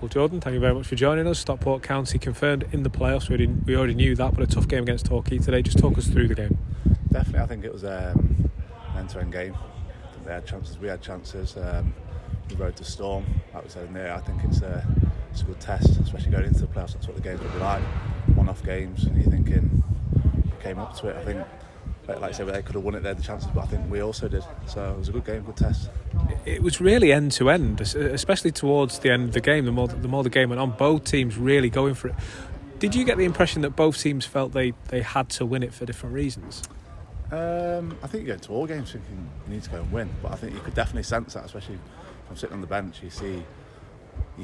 Well, Jordan, thank you very much for joining us. Stockport County confirmed in the playoffs. We already knew that, but a tough game against Torquay today. Just talk us through the game. Definitely, I think it was an end-to-end game. I think they had chances, we had chances. We rode the storm, like we said in there. I think it's a good test, especially going into the playoffs. That's what the games will be like. One-off games, and you're thinking, came up to it. I think, like I said, they could have won it. They had the chances, but I think we also did. So it was a good game, good test. It was really end to end, especially towards the end of the game. The more the game went on, both teams really going for it. Did you get the impression that both teams felt they had to win it for different reasons? I think you go into all games thinking you need to go and win, but I think you could definitely sense that, especially from sitting on the bench. You've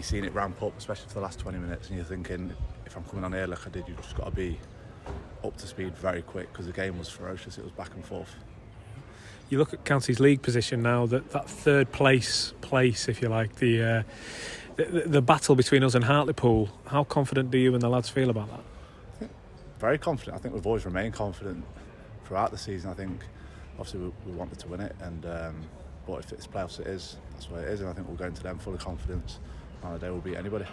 seen it ramp up, especially for the last 20 minutes, and you're thinking, if I'm coming on here like I did, you've just got to be up to speed very quick, because the game was ferocious. It was back and forth. You look at County's league position now, that third place, if you like, the battle between us and Hartlepool. How confident do you and the lads feel about that? I think very confident. I think we've always remained confident throughout the season. I think obviously we wanted to win it, and but if it's playoffs, that's what it is, and I think we'll go into them full of confidence. On the day we'll beat anybody.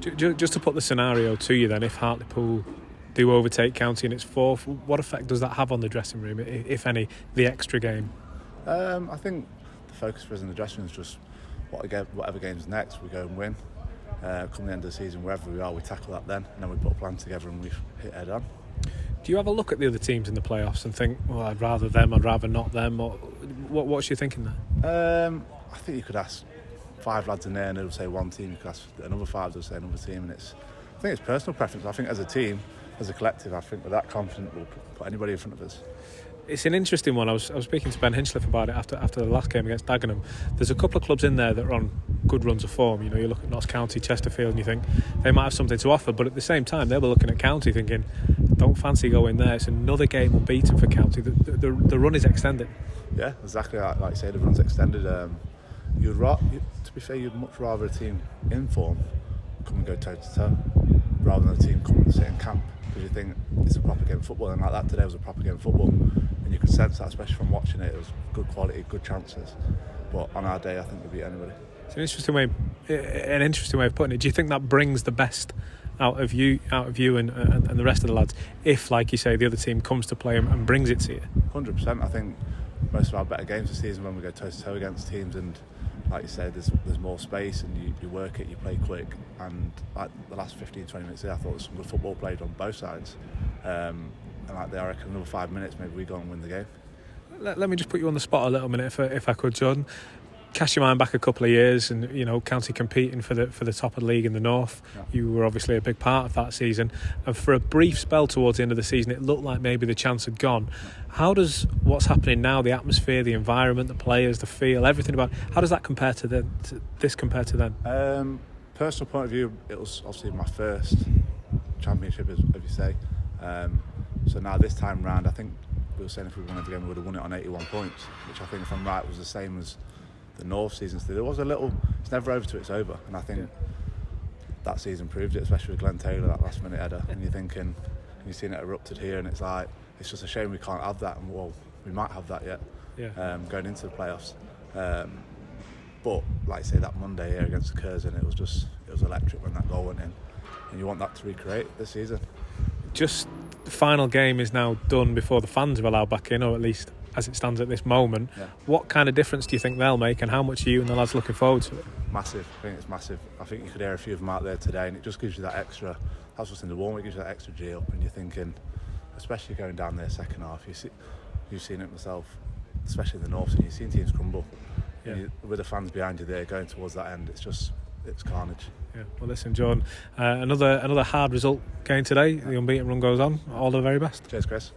Just to put the scenario to you then, if Hartlepool do overtake County in its fourth, what effect does that have on the dressing room, if any, the extra game? I think the focus for us in the dressing room is just whatever game's next, we go and win. Come the end of the season, wherever we are, we tackle that then, and then we put a plan together and we hit head on. Do you have a look at the other teams in the playoffs and think, well, I'd rather them, I'd rather not them? Or what's your thinking there? I think you could ask 5 lads in there and they'll say one team. You could ask another 5, they'll say another team, and I think it's personal preference. I think as a team, as a collective, I think we're that confident we'll put anybody in front of us. It's an interesting one. I was speaking to Ben Hinchliffe about it after the last game against Dagenham. There's a couple of clubs in there that are on good runs of form. You know, you look at Notts County, Chesterfield, and you think they might have something to offer, but at the same time, they were looking at County thinking, don't fancy going there. It's another game unbeaten for County. The run is extended. Yeah, exactly. Like you say, the run's extended. To be fair, you'd much rather a team in form come and go toe to toe rather than a team come and sit in camp, because you think it's a proper game of football, and like that today was a proper game of football, and you could sense that, especially from watching it. It was good quality, good chances, but on our day I think we beat anybody. It's an interesting way of putting it. Do you think that brings the best out of you and the rest of the lads, if, like you say, the other team comes to play and brings it to you? 100%. I think most of our better games this season when we go toe to toe against teams, and like you said, there's more space, and you work it, you play quick, and like the last 15-20 minutes there, I thought there was some good football played on both sides, and like I reckon another 5 minutes maybe we go and win the game. Let me just put you on the spot a little minute, if I could, Jordan. Cast your mind back a couple of years, and you know, County competing for the top of the league in the north. Yeah. You were obviously a big part of that season, and for a brief spell towards the end of the season, it looked like maybe the chance had gone. How does what's happening now, the atmosphere, the environment, the players, the feel, everything about, how does that compare to then? Personal point of view, it was obviously my first championship, as you say. So now this time round, I think we were saying if we won every game, we would have won it on 81 points, which I think, if I'm right, was the same as the North seasons. There was a little, it's never over till it's over, and I think that season proved it, especially with Glenn Taylor, that last minute header, and you're thinking, and you've seen it erupted here, and it's like, it's just a shame we can't have that, and well, we might have that yet, going into the playoffs. But like I say, that Monday here against the Curzon, it was electric when that goal went in, and you want that to recreate this season. Just the final game is now done before the fans are allowed back in, or at least as it stands at this moment. What kind of difference do you think they'll make, and how much are you and the lads looking forward to it? Massive. I think it's massive. I think you could hear a few of them out there today, and it just gives you that extra, that's what's in the warm, it gives you that extra G up, and you're thinking, especially going down there second half, you've seen it myself, especially in the north, and you've seen teams crumble. With the fans behind you there going towards that end, it's carnage. Yeah. Well, listen, Jordan, another hard result game today. The unbeaten run goes on. All the very best. Cheers, Chris.